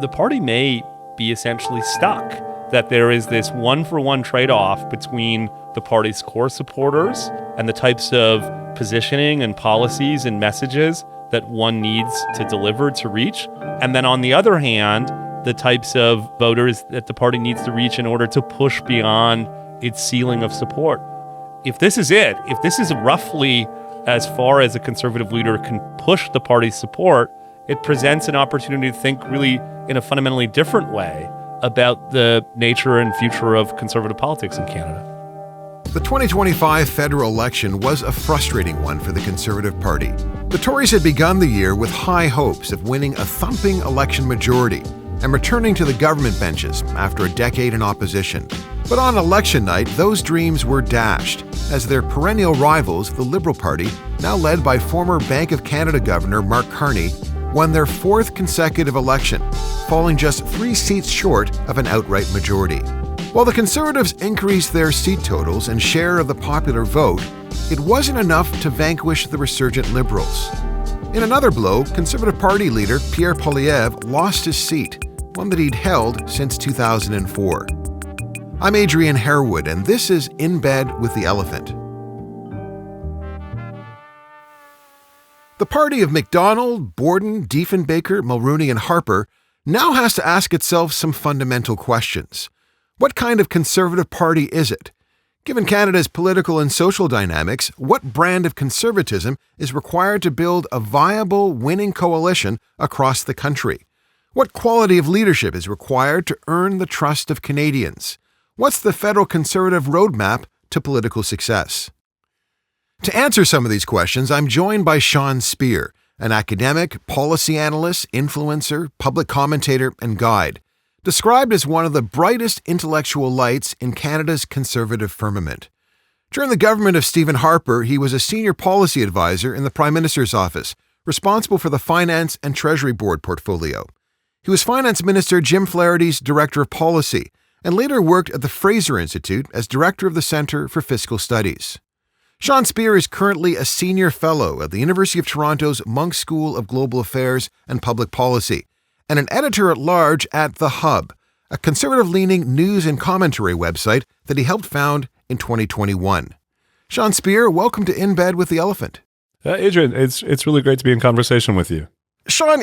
the party may be essentially stuck, that there is this one-for-one trade-off between the party's core supporters and the types of positioning and policies and messages that one needs to deliver to reach. And then on the other hand, the types of voters that the party needs to reach in order to push beyond its ceiling of support. If this is it, if this is roughly as far as a conservative leader can push the party's support, it presents an opportunity to think really in a fundamentally different way about the nature and future of conservative politics in Canada. The 2025 federal election was a frustrating one for the Conservative Party. The Tories had begun the year with high hopes of winning a thumping election majority and returning to the government benches after a decade in opposition. But on election night, those dreams were dashed as their perennial rivals, the Liberal Party, now led by former Bank of Canada Governor Mark Carney, won their fourth consecutive election, falling just 3 seats short of an outright majority. While the Conservatives increased their seat totals and share of the popular vote, it wasn't enough to vanquish the resurgent Liberals. In another blow, Conservative Party leader Pierre Poilievre lost his seat, one that he'd held since 2004. I'm Adrian Harewood, and this is In Bed with the Elephant. The party of MacDonald, Borden, Diefenbaker, Mulroney, and Harper now has to ask itself some fundamental questions. What kind of Conservative Party is it? Given Canada's political and social dynamics, what brand of conservatism is required to build a viable, winning coalition across the country? What quality of leadership is required to earn the trust of Canadians? What's the federal Conservative roadmap to political success? To answer some of these questions, I'm joined by Speer, an academic, policy analyst, influencer, public commentator, and guide, described as one of the brightest intellectual lights in Canada's conservative firmament. During the government of Stephen Harper, he was a senior policy advisor in the Prime Minister's office, responsible for the Finance and Treasury Board portfolio. He was Finance Minister Jim Flaherty's Director of Policy, and later worked at the Fraser Institute as Director of the Centre for Fiscal Studies. Speer is currently a Senior Fellow at the University of Toronto's Munk School of Global Affairs and Public Policy, and an editor-at-large at The Hub, a conservative-leaning news and commentary website that he helped found in 2021. Speer, welcome to In Bed with the Elephant. Adrian, it's really great to be in conversation with you.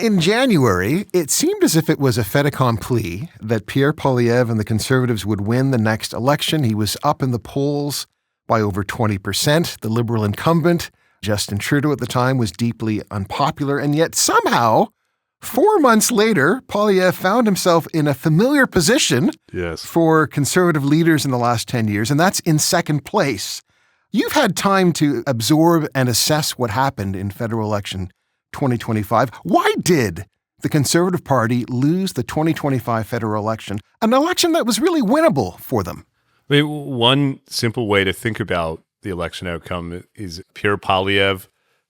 In January, it seemed as if it was a fait accompli that Pierre Poilievre and the Conservatives would win the next election. He was up in the polls by over 20%. The Liberal incumbent, Justin Trudeau at the time, was deeply unpopular. And yet somehow, 4 months later, Poilievre found himself in a familiar position for Conservative leaders in the last 10 years, and that's in second place. You've had time to absorb and assess what happened in federal election 2025. Why did the Conservative Party lose the 2025 federal election, an election that was really winnable for them? I mean, one simple way to think about the election outcome is Pierre Poilievre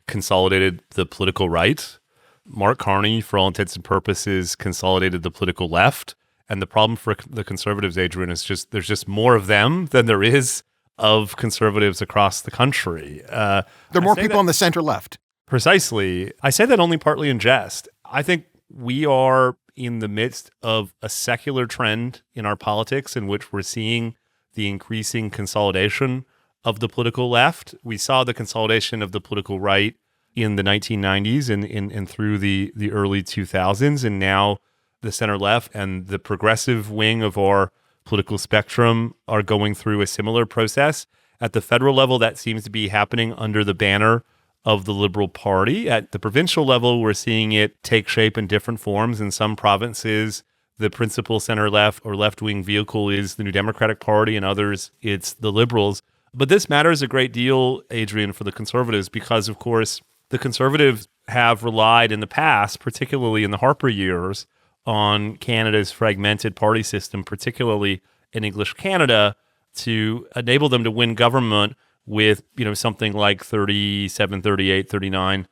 consolidated the political right. Mark Carney, for all intents and purposes, consolidated the political left. And the problem for the Conservatives, Adrian, is there's just more of them than there is of Conservatives across the country. There are more people on the center left. Precisely. I say that only partly in jest. I think we are in the midst of a secular trend in our politics in which we're seeing the increasing consolidation of the political left. We saw the consolidation of the political right in the 1990s and through the early 2000s, and now the center left and the progressive wing of our political spectrum are going through a similar process. At the federal level, that seems to be happening under the banner of the Liberal Party. At the provincial level, we're seeing it take shape in different forms. In some provinces, the principal center-left or left-wing vehicle is the New Democratic Party, and others, it's the Liberals. But this matters a great deal, Adrian, for the Conservatives because, of course, the Conservatives have relied in the past, particularly in the Harper years, on Canada's fragmented party system, particularly in English Canada, to enable them to win government with, something like 37, 38, 39%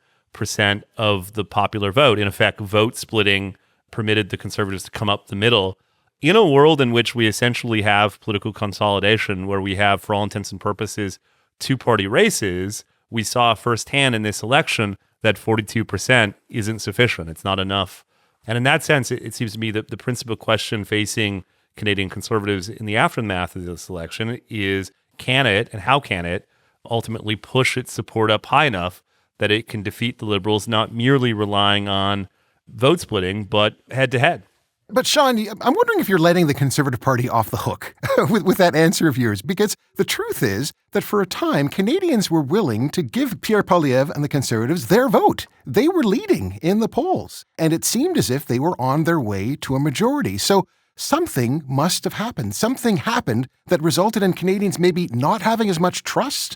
of the popular vote. In effect, vote splitting permitted the Conservatives to come up the middle. In a world in which we essentially have political consolidation, where we have, for all intents and purposes, two-party races, we saw firsthand in this election that 42% isn't sufficient. It's not enough And in that sense, it seems to me that the principal question facing Canadian Conservatives in the aftermath of this election is, can it and how can it ultimately push its support up high enough that it can defeat the Liberals, not merely relying on vote splitting, but head-to-head? But Sean, I'm wondering if you're letting the Conservative Party off the hook with that answer of yours, because the truth is that for a time, Canadians were willing to give Pierre Poilievre and the Conservatives their vote. They were leading in the polls, and it seemed as if they were on their way to a majority. So something must have happened. Something happened that resulted in Canadians maybe not having as much trust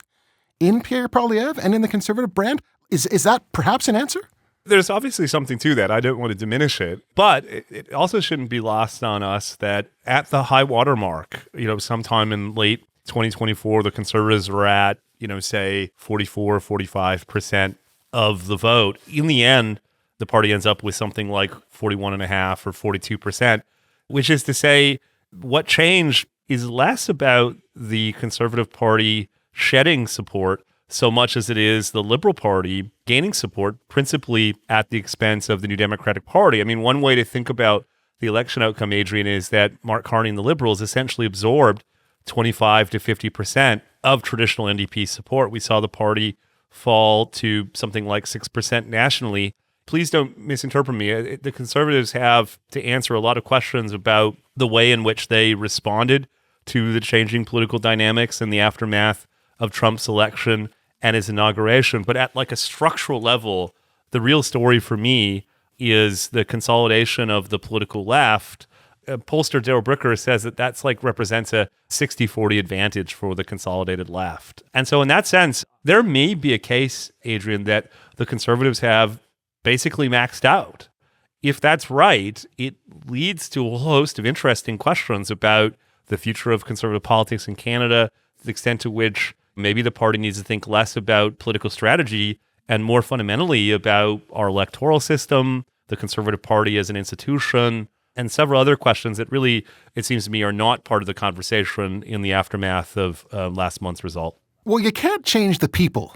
in Pierre Poilievre and in the Conservative brand. Is that perhaps an answer? There's obviously something to that. I don't want to diminish it. But it also shouldn't be lost on us that at the high water mark, sometime in late 2024, the Conservatives were at, say 44, 45% of the vote. In the end, the party ends up with something like 41.5 or 42%, which is to say what changed is less about the Conservative Party shedding support so much as it is the Liberal Party gaining support, principally at the expense of the New Democratic Party. I mean, one way to think about the election outcome, Adrian, is that Mark Carney and the Liberals essentially absorbed 25 to 50% of traditional NDP support. We saw the party fall to something like 6% nationally. Please don't misinterpret me. The Conservatives have to answer a lot of questions about the way in which they responded to the changing political dynamics in the aftermath of Trump's election and his inauguration. But at like a structural level, the real story for me is the consolidation of the political left. Pollster Daryl Bricker says that that's like represents a 60-40 advantage for the consolidated left. And so in that sense, there may be a case, Adrian, that the Conservatives have basically maxed out. If that's right, it leads to a whole host of interesting questions about the future of Conservative politics in Canada, the extent to which maybe the party needs to think less about political strategy and more fundamentally about our electoral system, the Conservative Party as an institution, and several other questions that really, it seems to me, are not part of the conversation in the aftermath of last month's result. Well, you can't change the people,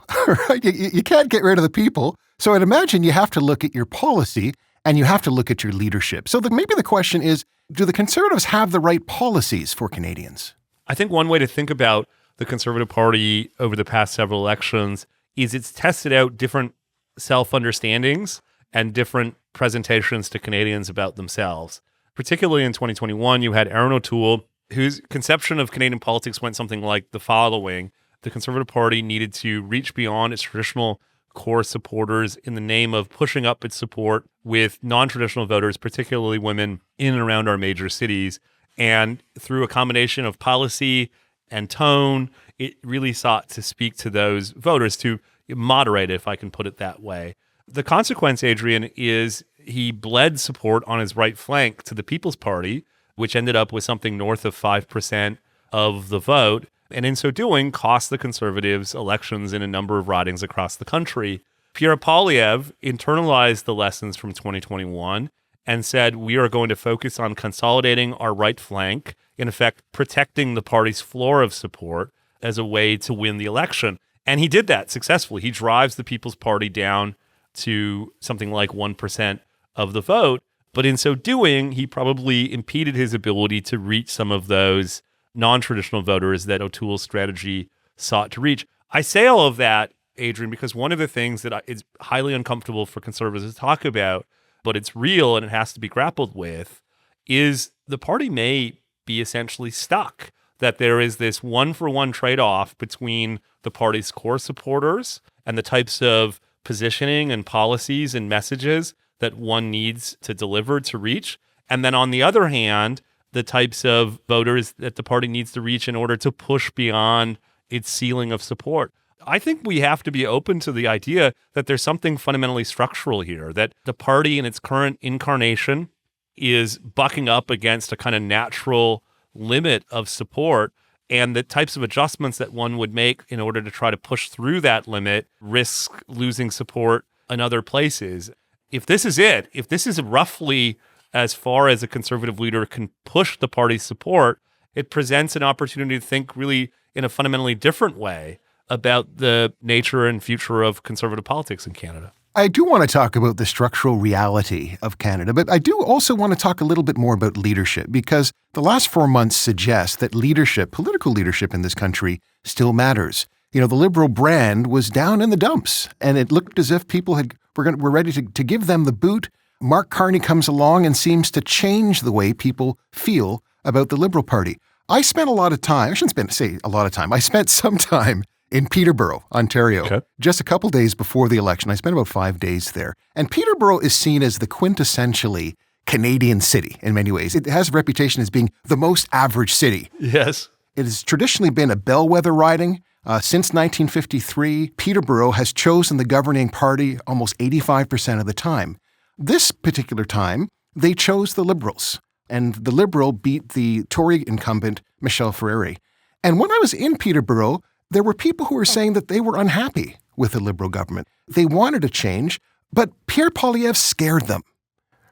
right? You can't get rid of the people. So I'd imagine you have to look at your policy and you have to look at your leadership. So maybe the question is, do the Conservatives have the right policies for Canadians? I think one way to think about the Conservative Party over the past several elections is it's tested out different self-understandings and different presentations to Canadians about themselves. Particularly in 2021, you had Erin O'Toole, whose conception of Canadian politics went something like the following. The Conservative Party needed to reach beyond its traditional core supporters in the name of pushing up its support with non-traditional voters, particularly women, in and around our major cities. And through a combination of policy and tone, it really sought to speak to those voters, to moderate, if I can put it that way. The consequence, Adrian, is he bled support on his right flank to the People's Party, which ended up with something north of 5% of the vote, and in so doing, cost the Conservatives elections in a number of ridings across the country. Pierre Poilievre internalized the lessons from 2021 and said, we are going to focus on consolidating our right flank, in effect, protecting the party's floor of support as a way to win the election. And he did that successfully. He drives the People's Party down to something like 1% of the vote. But in so doing, he probably impeded his ability to reach some of those non-traditional voters that O'Toole's strategy sought to reach. I say all of that, Adrian, because one of the things that is highly uncomfortable for Conservatives to talk about, but it's real and it has to be grappled with, is the party may be essentially stuck, that there is this one-for-one trade-off between the party's core supporters and the types of positioning and policies and messages that one needs to deliver to reach. And then on the other hand, the types of voters that the party needs to reach in order to push beyond its ceiling of support. I think we have to be open to the idea that there's something fundamentally structural here, that the party in its current incarnation is bucking up against a kind of natural limit of support, and the types of adjustments that one would make in order to try to push through that limit risk losing support in other places. If this is it, if this is roughly as far as a conservative leader can push the party's support, it presents an opportunity to think really in a fundamentally different way about the nature and future of conservative politics in Canada. I do want to talk about the structural reality of Canada, but I do also want to talk a little bit more about leadership, because the last 4 months suggest that leadership, political leadership in this country, still matters. You know, the Liberal brand was down in the dumps, and it looked as if people were ready to give them the boot. Mark Carney comes along and seems to change the way people feel about the Liberal Party. I spent a lot of time, I shouldn't say a lot of time, I spent some time in Peterborough, Ontario, just a couple days before the election. I spent about 5 days there. And Peterborough is seen as the quintessentially Canadian city in many ways. It has a reputation as being the most average city. Yes. It has traditionally been a bellwether riding. Since 1953, Peterborough has chosen the governing party almost 85% of the time. This particular time, they chose the Liberals, and the Liberal beat the Tory incumbent, Michelle Flaherty. And when I was in Peterborough, there were people who were saying that they were unhappy with the Liberal government. They wanted a change, but Pierre Poilievre scared them,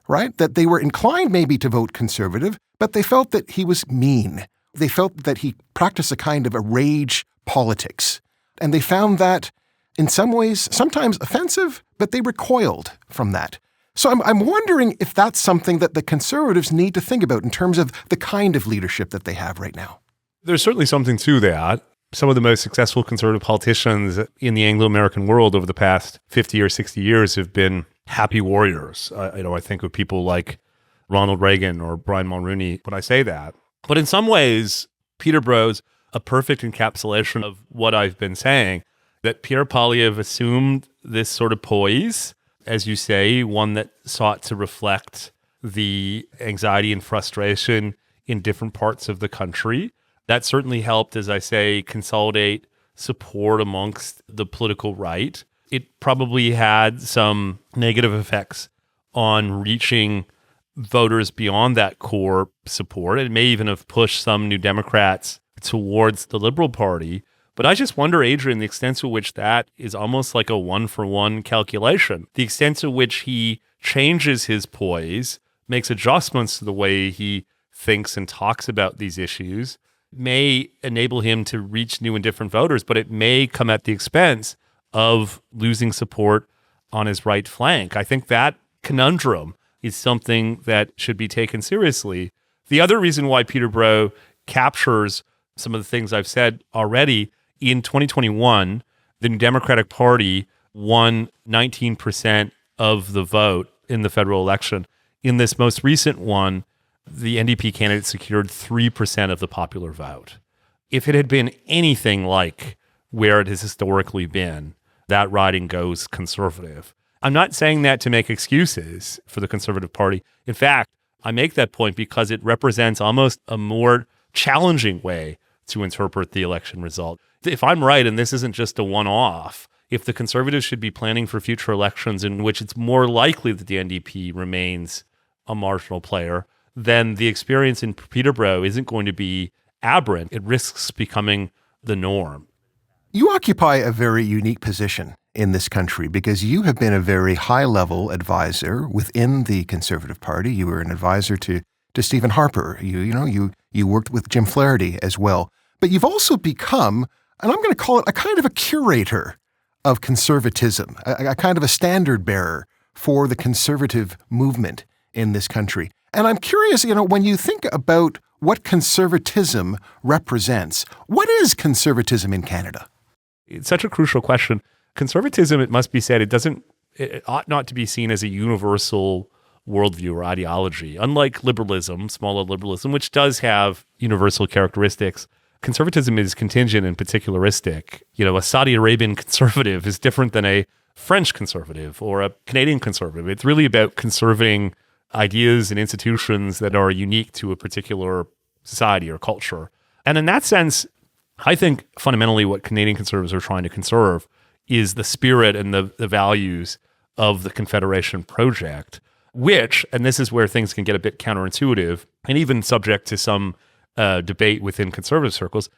right? That they were inclined maybe to vote Conservative, but they felt that he was mean. They felt that he practiced a kind of a rage politics. And they found that in some ways, sometimes offensive, but they recoiled from that. So I'm wondering if that's something that the Conservatives need to think about in terms of the kind of leadership that they have right now. There's certainly something to that. Some of the most successful Conservative politicians in the Anglo-American world over the past 50 or 60 years have been happy warriors. I think of people like Ronald Reagan or Brian Mulroney when I say that. But in some ways, Peterborough's a perfect encapsulation of what I've been saying, that Pierre Poilievre assumed this sort of poise, as you say, one that sought to reflect the anxiety and frustration in different parts of the country. That certainly helped, as I say, consolidate support amongst the political right. It probably had some negative effects on reaching voters beyond that core support. It may even have pushed some New Democrats towards the Liberal Party. But I just wonder, Adrian, the extent to which that is almost like a one-for-one calculation. The extent to which he changes his poise, makes adjustments to the way he thinks and talks about these issues, may enable him to reach new and different voters, but it may come at the expense of losing support on his right flank. I think that conundrum is something that should be taken seriously. The other reason why Peterborough captures some of the things I've said already, in 2021, the New Democratic Party won 19% of the vote in the federal election. In this most recent one, the NDP candidate secured 3% of the popular vote. If it had been anything like where it has historically been, that riding goes Conservative. I'm not saying that to make excuses for the Conservative Party. In fact, I make that point because it represents almost a more challenging way to interpret the election result. If I'm right, and this isn't just a one-off, if the Conservatives should be planning for future elections in which it's more likely that the NDP remains a marginal player, then the experience in Peterborough isn't going to be aberrant. It risks becoming the norm. You occupy a very unique position in this country because you have been a very high-level advisor within the Conservative Party. You were an advisor to Stephen Harper. You worked with Jim Flaherty as well. But you've also become, and I'm going to call it, a kind of a curator of conservatism, a kind of a standard bearer for the conservative movement in this country. And I'm curious, when you think about what conservatism represents, what is conservatism in Canada? It's such a crucial question. Conservatism, it must be said, it ought not to be seen as a universal worldview or ideology. Unlike liberalism, smaller liberalism, which does have universal characteristics, conservatism is contingent and particularistic. A Saudi Arabian conservative is different than a French conservative or a Canadian conservative. It's really about conserving ideas and institutions that are unique to a particular society or culture. And in that sense, I think fundamentally what Canadian conservatives are trying to conserve is the spirit and the values of the Confederation project, which, and this is where things can get a bit counterintuitive and even subject to some debate within conservative circles,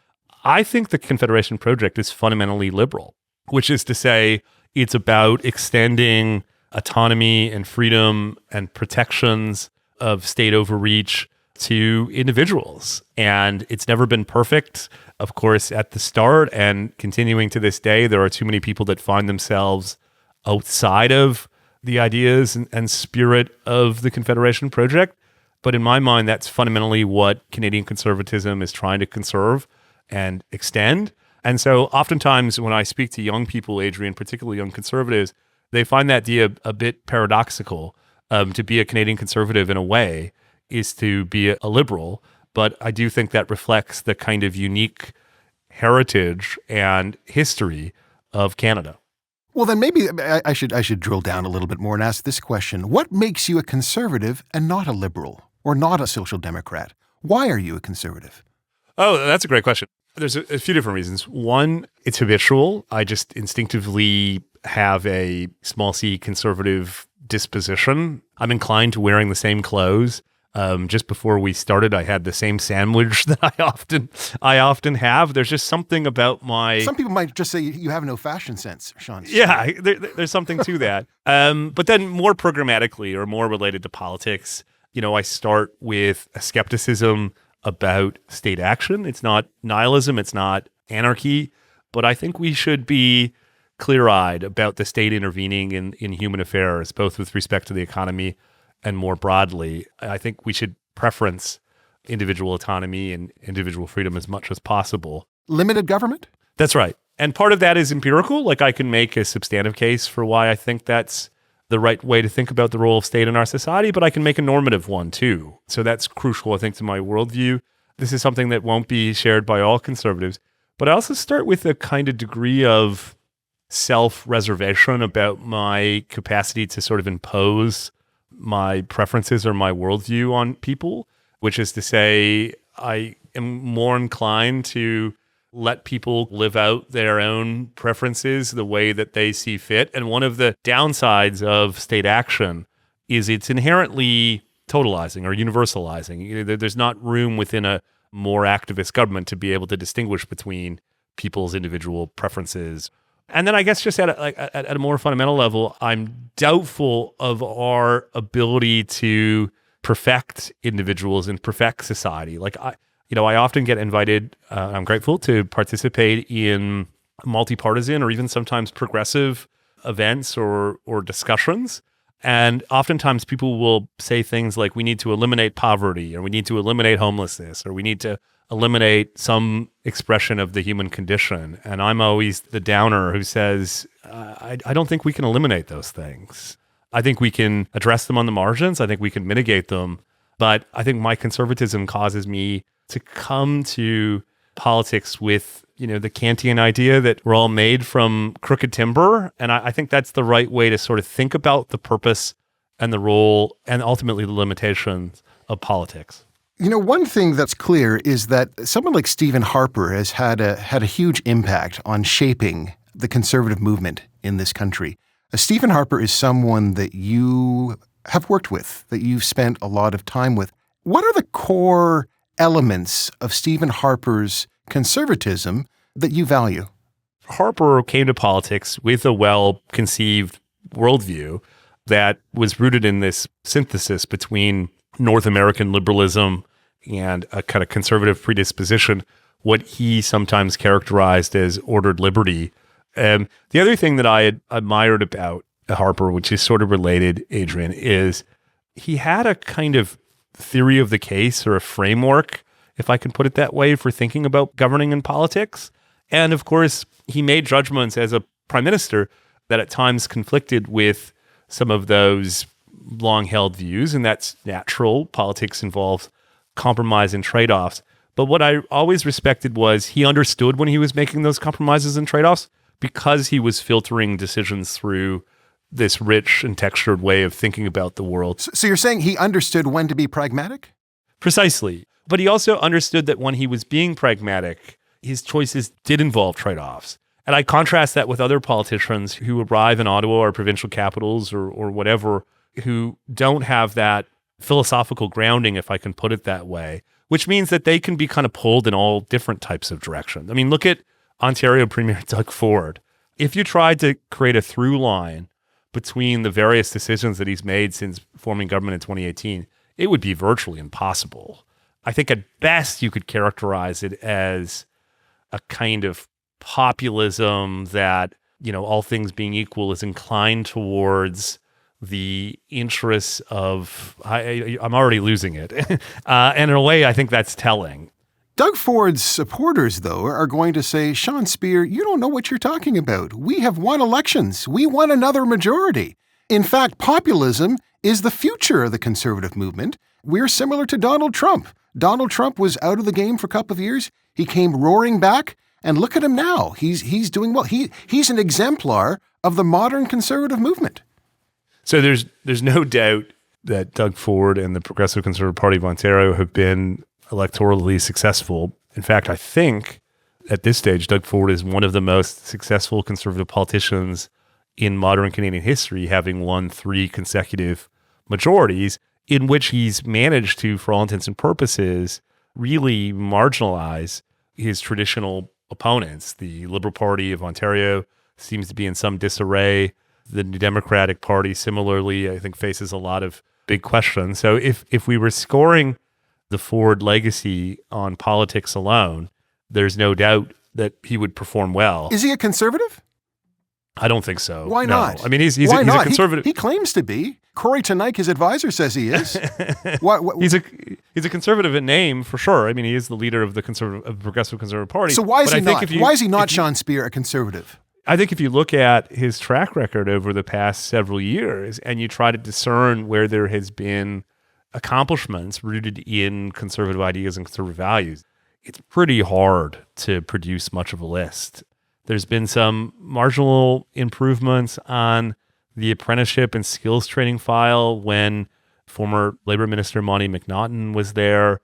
I think the Confederation project is fundamentally liberal, which is to say it's about extending autonomy and freedom and protections of state overreach to individuals. And it's never been perfect, of course, at the start and continuing to this day. There are too many people that find themselves outside of the ideas and spirit of the Confederation project. But in my mind, that's fundamentally what Canadian conservatism is trying to conserve and extend. And so oftentimes when I speak to young people, Adrian, particularly young conservatives, they find that idea a bit paradoxical. To be a Canadian conservative in a way is to be a liberal. But I do think that reflects the kind of unique heritage and history of Canada. Well, then maybe I should drill down a little bit more and ask this question. What makes you a conservative and not a liberal or not a social democrat? Why are you a conservative? Oh, that's a great question. There's a few different reasons. One, it's habitual. I just instinctively have a small c conservative disposition. I'm inclined to wearing the same clothes. Just before we started, I had the same sandwich that I often have. There's just something about my... Some people might just say you have no fashion sense, Sean. Yeah, there's something to that. But then more programmatically or more related to politics, I start with a skepticism about state action. It's not nihilism, it's not anarchy, but I think we should be clear-eyed about the state intervening in human affairs, both with respect to the economy and more broadly. I think we should preference individual autonomy and individual freedom as much as possible. Limited government? That's right. And part of that is empirical. Like I can make a substantive case for why I think that's the right way to think about the role of state in our society, but I can make a normative one too. So that's crucial, I think, to my worldview. This is something that won't be shared by all conservatives. But I also start with a kind of degree of self-reservation about my capacity to sort of impose my preferences or my worldview on people, which is to say I am more inclined to let people live out their own preferences the way that they see fit. And one of the downsides of state action is it's inherently totalizing or universalizing. There's not room within a more activist government to be able to distinguish between people's individual preferences. And then I guess just at a more fundamental level, I'm doubtful of our ability to perfect individuals and perfect society. Like I often get invited, I'm grateful to participate in multi-partisan or even sometimes progressive events or discussions. And oftentimes people will say things like, we need to eliminate poverty, or we need to eliminate homelessness, or we need to eliminate some expression of the human condition. And I'm always the downer who says, I don't think we can eliminate those things. I think we can address them on the margins. I think we can mitigate them. But I think my conservatism causes me to come to politics with, the Kantian idea that we're all made from crooked timber. And I think that's the right way to sort of think about the purpose and the role and ultimately the limitations of politics. One thing that's clear is that someone like Stephen Harper has had a huge impact on shaping the conservative movement in this country. Stephen Harper is someone that you have worked with, that you've spent a lot of time with. What are the core elements of Stephen Harper's conservatism that you value? Harper came to politics with a well-conceived worldview that was rooted in this synthesis between North American liberalism and a kind of conservative predisposition, what he sometimes characterized as ordered liberty. The other thing that I admired about Harper, which is sort of related, Adrian, is he had a kind of theory of the case or a framework, if I can put it that way, for thinking about governing in politics. And of course, he made judgments as a prime minister that at times conflicted with some of those long-held views, and that's natural. Politics involves compromise and trade-offs. But what I always respected was he understood when he was making those compromises and trade-offs because he was filtering decisions through this rich and textured way of thinking about the world. So you're saying he understood when to be pragmatic? Precisely. But he also understood that when he was being pragmatic, his choices did involve trade-offs. And I contrast that with other politicians who arrive in Ottawa or provincial capitals or whatever, who don't have that philosophical grounding, if I can put it that way, which means that they can be kind of pulled in all different types of directions. I mean, look at Ontario Premier Doug Ford. If you tried to create a through line between the various decisions that he's made since forming government in 2018, it would be virtually impossible. I think at best you could characterize it as a kind of populism that all things being equal, is inclined towards the interests of, I'm already losing it. And in a way, I think that's telling. Doug Ford's supporters, though, are going to say, Sean Speer, you don't know what you're talking about. We have won elections. We won another majority. In fact, populism is the future of the conservative movement. We're similar to Donald Trump. Donald Trump was out of the game for a couple of years. He came roaring back, and look at him now. He's doing well. He's an exemplar of the modern conservative movement. So there's no doubt that Doug Ford and the Progressive Conservative Party of Ontario have been electorally successful. In fact, I think at this stage, Doug Ford is one of the most successful conservative politicians in modern Canadian history, having won 3 consecutive majorities in which he's managed to, for all intents and purposes, really marginalize his traditional opponents. The Liberal Party of Ontario seems to be in some disarray. The New Democratic Party, similarly, I think faces a lot of big questions. So if we were scoring the Ford legacy on politics alone, there's no doubt that he would perform well. Is he a conservative? I don't think so. Why not? I mean, he's a conservative. He claims to be. Corey Tonick, his advisor, says he is. What? He's a conservative in name, for sure. I mean, he is the leader of the Progressive Conservative Party. So why is he not? Why is he not, Sean Speer, a conservative? I think if you look at his track record over the past several years and you try to discern where there has been accomplishments rooted in conservative ideas and conservative values, it's pretty hard to produce much of a list. There's been some marginal improvements on the apprenticeship and skills training file when former Labor Minister Monty McNaughton was there.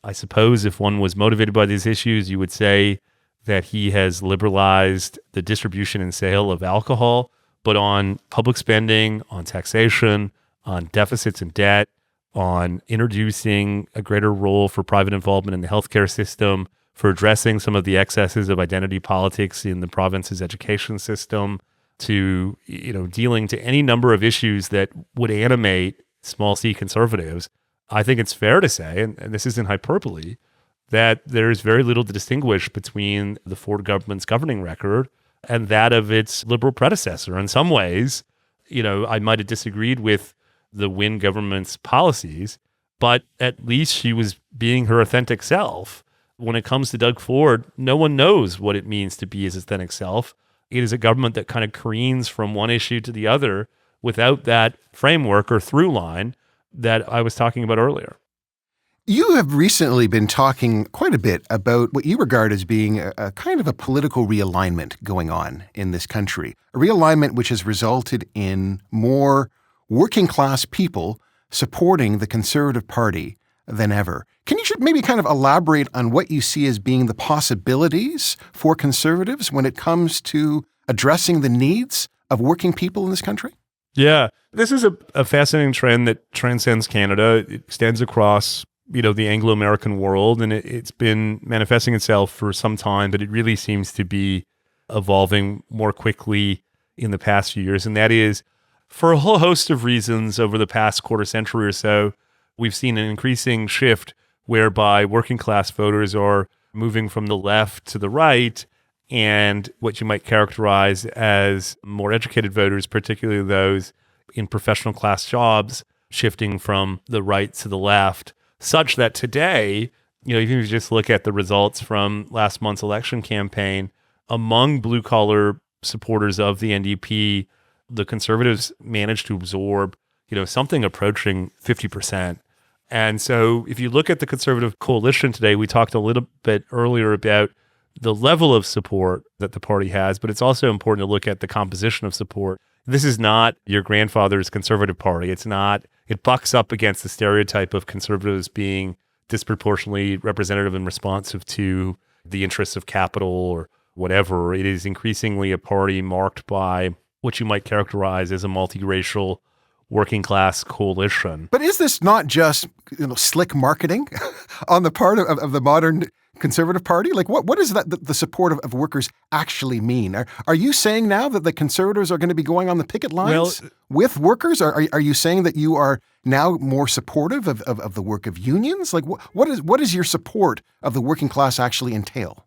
I suppose if one was motivated by these issues, you would say that he has liberalized the distribution and sale of alcohol, but on public spending, on taxation, on deficits and debt, on introducing a greater role for private involvement in the healthcare system, for addressing some of the excesses of identity politics in the province's education system, to dealing to any number of issues that would animate small c conservatives, I think it's fair to say, and this isn't hyperbole, that there's very little to distinguish between the Ford government's governing record and that of its Liberal predecessor. In some ways, I might have disagreed with the Wynne government's policies, but at least she was being her authentic self. When it comes to Doug Ford, no one knows what it means to be his authentic self. It is a government that kind of careens from one issue to the other without that framework or through line that I was talking about earlier. You have recently been talking quite a bit about what you regard as being a kind of a political realignment going on in this country, a realignment which has resulted in more working class people supporting the Conservative Party than ever. Can you maybe kind of elaborate on what you see as being the possibilities for conservatives when it comes to addressing the needs of working people in this country? Yeah, this is a fascinating trend that transcends Canada. It extends across the Anglo-American world, and it's been manifesting itself for some time, but it really seems to be evolving more quickly in the past few years. And that is, for a whole host of reasons over the past quarter century or so, we've seen an increasing shift whereby working class voters are moving from the left to the right, and what you might characterize as more educated voters, particularly those in professional class jobs, shifting from the right to the left, such that today, even if you just look at the results from last month's election campaign, among blue-collar supporters of the NDP, the Conservatives managed to absorb, something approaching 50%. And so if you look at the Conservative coalition today, we talked a little bit earlier about the level of support that the party has, but it's also important to look at the composition of support. This is not your grandfather's Conservative Party. It bucks up against the stereotype of conservatives being disproportionately representative and responsive to the interests of capital or whatever. It is increasingly a party marked by what you might characterize as a multiracial working class coalition. But is this not just slick marketing on the part of the modern Conservative Party? Like, what does the support of workers actually mean? Are you saying now that the Conservatives are going to be going on the picket lines with workers? Are you saying that you are now more supportive of the work of unions? Like, what is your support of the working class actually entail?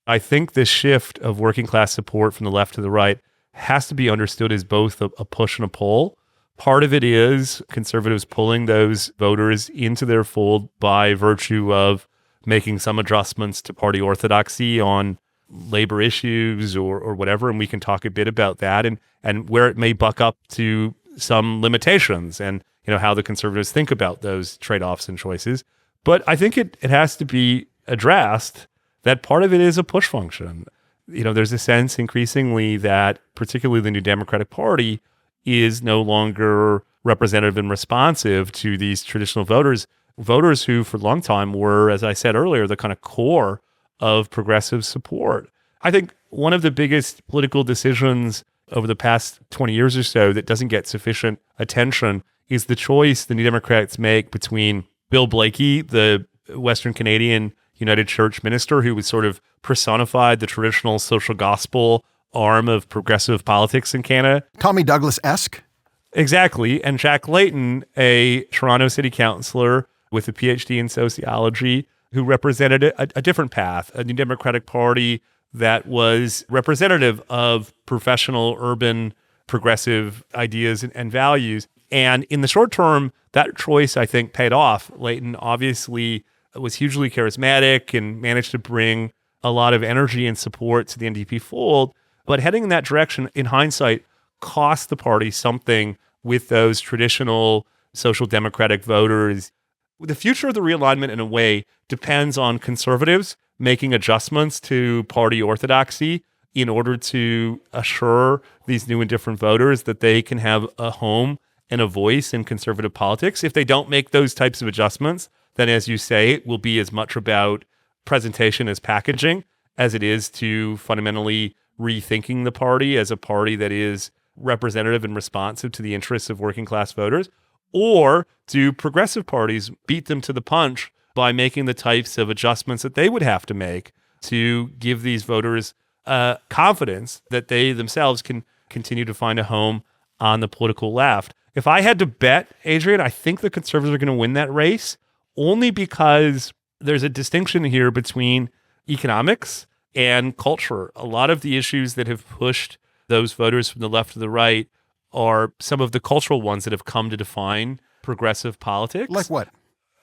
I think this shift of working class support from the left to the right has to be understood as both a push and a pull. Part of it is conservatives pulling those voters into their fold by virtue of making some adjustments to party orthodoxy on labor issues or whatever, and we can talk a bit about that and where it may buck up to some limitations and how the conservatives think about those trade-offs and choices. But I think it has to be addressed that part of it is a push function. There's a sense increasingly that particularly the New Democratic Party is no longer representative and responsive to these traditional voters who for a long time were, as I said earlier, the kind of core of progressive support. I think one of the biggest political decisions over the past 20 years or so that doesn't get sufficient attention is the choice the New Democrats make between Bill Blakey, the Western Canadian United Church minister who was sort of personified the traditional social gospel arm of progressive politics in Canada. Tommy Douglas-esque? Exactly. And Jack Layton, a Toronto city councillor with a PhD in sociology who represented a different path, a New Democratic Party that was representative of professional, urban, progressive ideas and values. And in the short term, that choice, I think, paid off. Layton obviously was hugely charismatic and managed to bring a lot of energy and support to the NDP fold. But heading in that direction, in hindsight, cost the party something with those traditional social democratic voters. The future of the realignment, in a way, depends on conservatives making adjustments to party orthodoxy in order to assure these new and different voters that they can have a home and a voice in conservative politics. If they don't make those types of adjustments, then, as you say, it will be as much about presentation as packaging as it is to fundamentally rethinking the party as a party that is representative and responsive to the interests of working class voters. Or do progressive parties beat them to the punch by making the types of adjustments that they would have to make to give these voters confidence that they themselves can continue to find a home on the political left? If I had to bet, Adrian, I think the conservatives are going to win that race only because there's a distinction here between economics and culture. A lot of the issues that have pushed those voters from the left to the right are some of the cultural ones that have come to define progressive politics. Like what?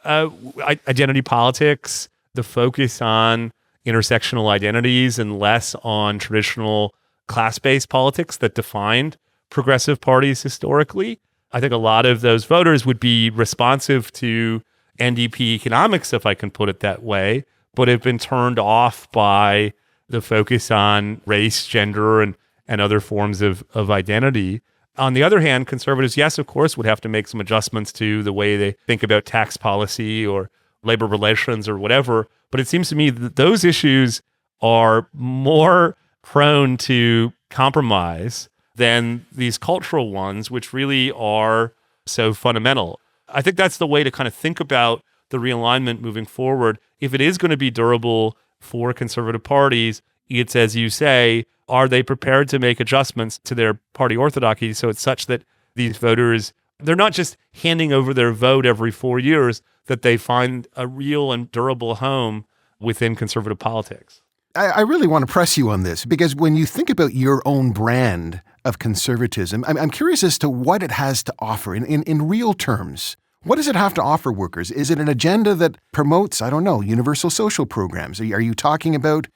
Identity politics, the focus on intersectional identities and less on traditional class-based politics that defined progressive parties historically. I think a lot of those voters would be responsive to NDP economics, if I can put it that way, but have been turned off by the focus on race, gender, and other forms of identity. On the other hand, conservatives, yes, of course, would have to make some adjustments to the way they think about tax policy or labor relations or whatever. But it seems to me that those issues are more prone to compromise than these cultural ones, which really are so fundamental. I think that's the way to kind of think about the realignment moving forward. If it is going to be durable for conservative parties, it's, as you say, are they prepared to make adjustments to their party orthodoxy so it's such that these voters, they're not just handing over their vote every 4 years, that they find a real and durable home within conservative politics? I really want to press you on this, because when you think about your own brand of conservatism, I'm curious as to what it has to offer in real terms. What does it have to offer workers? Is it an agenda that promotes, universal social programs? Are you talking about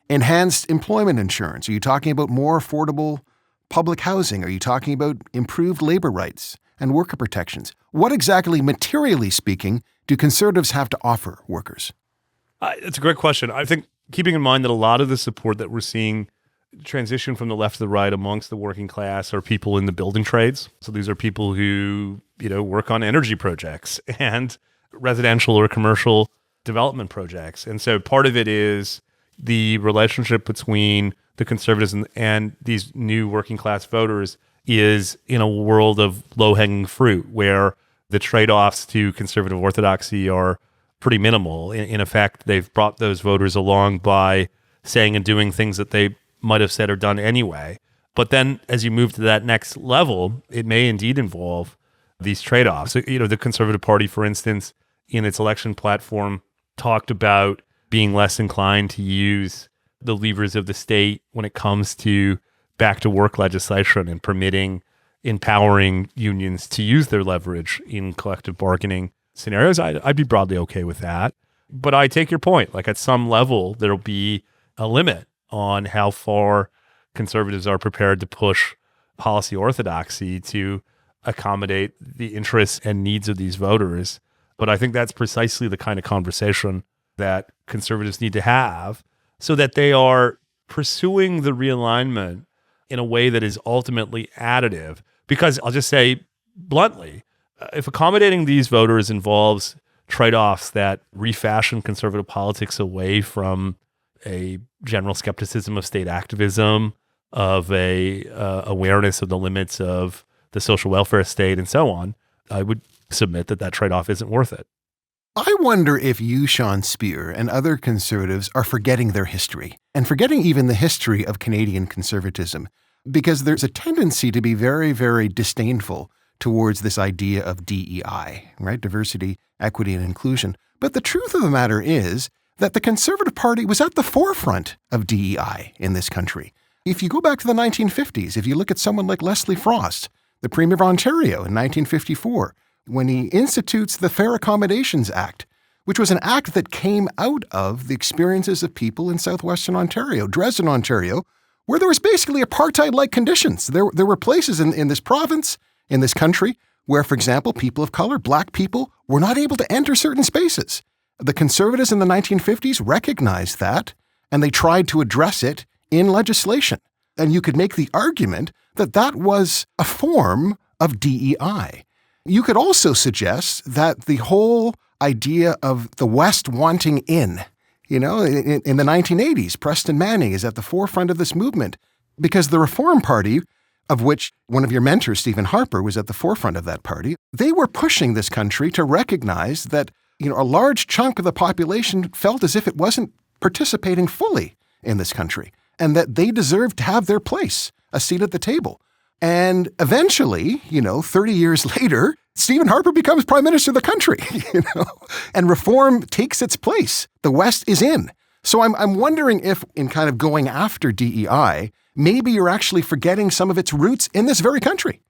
enhanced employment insurance? Are you talking about more affordable public housing? Are you talking about improved labor rights and worker protections? What exactly, materially speaking, do conservatives have to offer workers? It's a great question. I think keeping in mind that a lot of the support that we're seeing transition from the left to the right amongst the working class are people in the building trades. So these are people who, work on energy projects and residential or commercial development projects. And so part of it is the relationship between the conservatives and these new working class voters is in a world of low-hanging fruit where the trade-offs to conservative orthodoxy are pretty minimal. In effect, they've brought those voters along by saying and doing things that they might have said or done anyway. But then as you move to that next level, it may indeed involve these trade-offs. The Conservative Party, for instance, in its election platform, talked about being less inclined to use the levers of the state when it comes to back to work legislation and empowering unions to use their leverage in collective bargaining scenarios, I'd be broadly okay with that. But I take your point. Like at some level, there'll be a limit on how far conservatives are prepared to push policy orthodoxy to accommodate the interests and needs of these voters. But I think that's precisely the kind of conversation that conservatives need to have so that they are pursuing the realignment in a way that is ultimately additive. Because I'll just say bluntly, if accommodating these voters involves trade-offs that refashion conservative politics away from a general skepticism of state activism, of a awareness of the limits of the social welfare state and so on, I would submit that trade-off isn't worth it. I wonder if you, Sean Speer, and other conservatives are forgetting their history, and forgetting even the history of Canadian conservatism, because there's a tendency to be very, very disdainful towards this idea of DEI, right? Diversity, equity, and inclusion. But the truth of the matter is that the Conservative Party was at the forefront of DEI in this country. If you go back to the 1950s, if you look at someone like Leslie Frost, the Premier of Ontario in 1954, when he institutes the Fair Accommodations Act, which was an act that came out of the experiences of people in southwestern Ontario, Dresden, Ontario, where there was basically apartheid-like conditions. There were places in this province, in this country, where, for example, people of color, black people, were not able to enter certain spaces. The Conservatives in the 1950s recognized that, and they tried to address it in legislation. And you could make the argument that that was a form of DEI. You could also suggest that the whole idea of the West wanting in, in the 1980s, Preston Manning is at the forefront of this movement because the Reform Party, of which one of your mentors, Stephen Harper, was at the forefront of that party, they were pushing this country to recognize that, a large chunk of the population felt as if it wasn't participating fully in this country and that they deserved to have their place, a seat at the table. And eventually, 30 years later, Stephen Harper becomes prime minister of the country, and reform takes its place. The West is in. So I'm wondering if in kind of going after DEI, maybe you're actually forgetting some of its roots in this very country.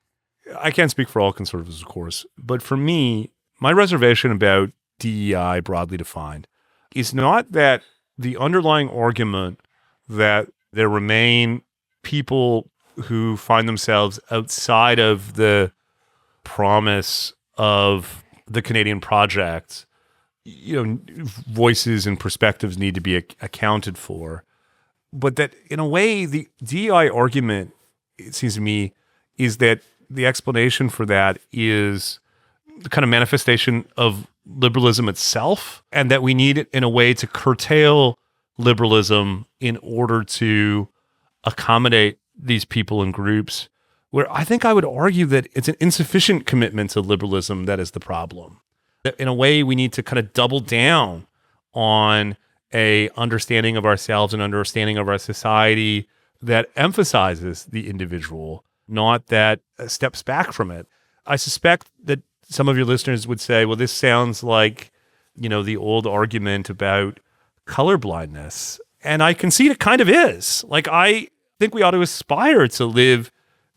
I can't speak for all conservatives, of course, but for me, my reservation about DEI broadly defined is not that the underlying argument that there remain people who find themselves outside of the promise of the Canadian project, voices and perspectives need to be accounted for. But that in a way, the DEI argument, it seems to me, is that the explanation for that is the kind of manifestation of liberalism itself, and that we need it in a way to curtail liberalism in order to accommodate these people and groups, where I think I would argue that it's an insufficient commitment to liberalism that is the problem. That in a way, we need to kind of double down on a understanding of ourselves and understanding of our society that emphasizes the individual, not that steps back from it. I suspect that some of your listeners would say, well, this sounds like, the old argument about colorblindness. And I concede it kind of is. Like, I think we ought to aspire to live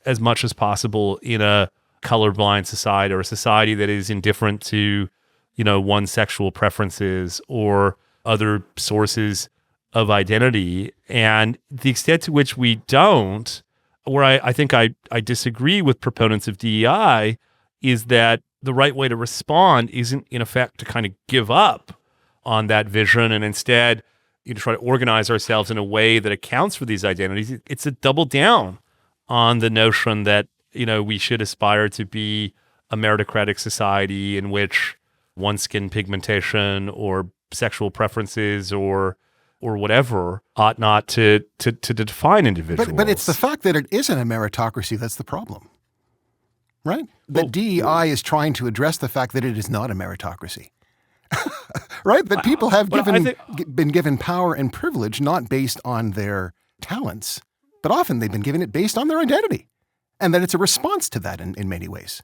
as much as possible in a colorblind society, or a society that is indifferent to, one's sexual preferences or other sources of identity. And the extent to which we don't, where I think I disagree with proponents of DEI, is that the right way to respond isn't, in effect, to kind of give up on that vision and instead try to organize ourselves in a way that accounts for these identities. It's a double down on the notion that, we should aspire to be a meritocratic society in which one's skin pigmentation or sexual preferences or whatever ought not to define individuals. But it's the fact that it isn't a meritocracy that's the problem, right? That DEI is trying to address the fact that it is not a meritocracy. Right? That people have been given power and privilege not based on their talents, but often they've been given it based on their identity. And that it's a response to that in many ways.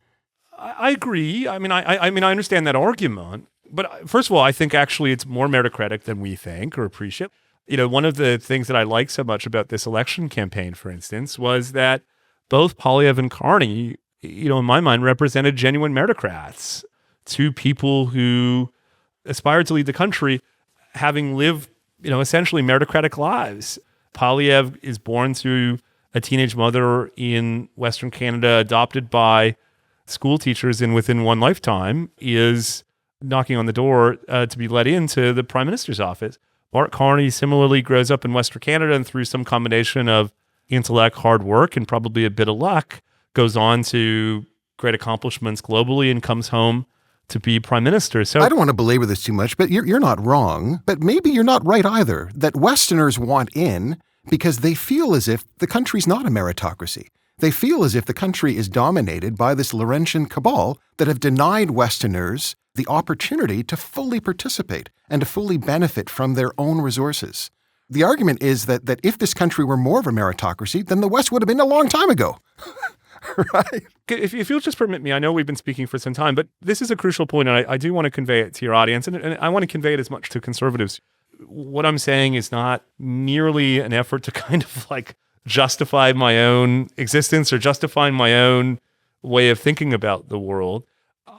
I agree. I understand that argument. But first of all, I think actually it's more meritocratic than we think or appreciate. One of the things that I like so much about this election campaign, for instance, was that both Poilievre and Carney, in my mind, represented genuine meritocrats, two people who aspired to lead the country, having lived, essentially meritocratic lives. Poilievre is born to a teenage mother in Western Canada, adopted by school teachers, and within one lifetime is knocking on the door to be let into the Prime Minister's office. Mark Carney similarly grows up in Western Canada, and through some combination of intellect, hard work, and probably a bit of luck, goes on to great accomplishments globally and comes home to be Prime Minister. So I don't want to belabor this too much, but you're not wrong. But maybe you're not right either, that Westerners want in because they feel as if the country's not a meritocracy. They feel as if the country is dominated by this Laurentian cabal that have denied Westerners the opportunity to fully participate and to fully benefit from their own resources. The argument is that if this country were more of a meritocracy, then the West would have been a long time ago. Right? If you'll just permit me, I know we've been speaking for some time, but this is a crucial point, and I do want to convey it to your audience, and I want to convey it as much to conservatives. What I'm saying is not merely an effort to kind of justify my own existence or justify my own way of thinking about the world.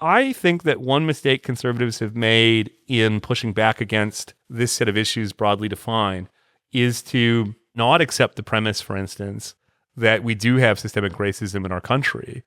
I think that one mistake conservatives have made in pushing back against this set of issues broadly defined is to not accept the premise, for instance, that we do have systemic racism in our country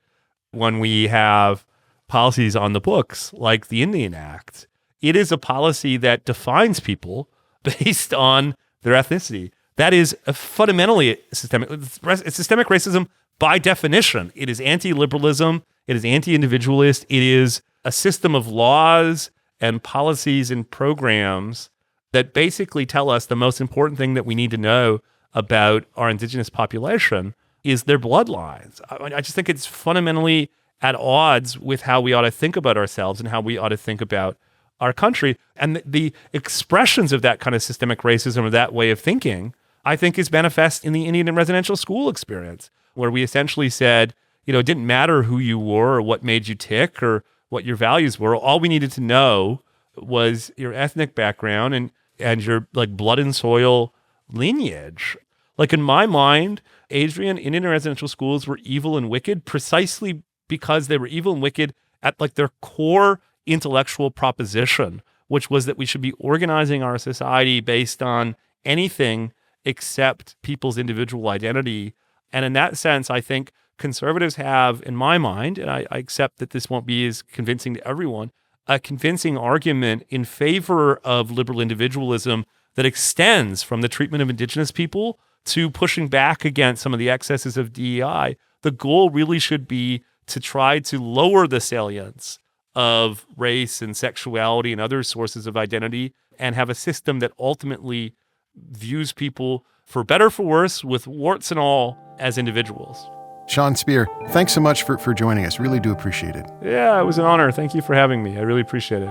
when we have policies on the books like the Indian Act. It is a policy that defines people based on their ethnicity. That is fundamentally systemic. It's systemic racism by definition. It is anti-liberalism. It is anti-individualist. It is a system of laws and policies and programs that basically tell us the most important thing that we need to know about our Indigenous population is their bloodlines. I just think it's fundamentally at odds with how we ought to think about ourselves and how we ought to think about our country. And the expressions of that kind of systemic racism or that way of thinking, I think, is manifest in the Indian residential school experience, where we essentially said, it didn't matter who you were or what made you tick or what your values were. All we needed to know was your ethnic background and your blood and soil lineage. In my mind, Adrian, Indian residential schools were evil and wicked precisely because they were evil and wicked at their core intellectual proposition, which was that we should be organizing our society based on anything except people's individual identity. And in that sense, I think conservatives have, in my mind, and I accept that this won't be as convincing to everyone, a convincing argument in favor of liberal individualism that extends from the treatment of Indigenous people to pushing back against some of the excesses of DEI. The goal really should be to try to lower the salience of race and sexuality and other sources of identity and have a system that ultimately views people, for better or for worse, with warts and all, as individuals. Sean Speer, thanks so much for joining us. Really do appreciate it. Yeah, it was an honor. Thank you for having me. I really appreciate it.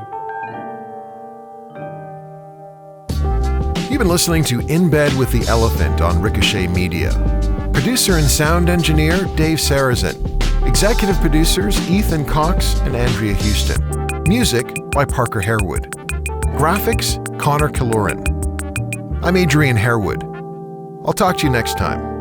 You've been listening to In Bed with the Elephant on Ricochet Media. Producer and sound engineer, Dave Sarazin. Executive producers, Ethan Cox and Andrea Houston. Music by Parker Harewood. Graphics, Connor Killoran. I'm Adrian Harewood. I'll talk to you next time.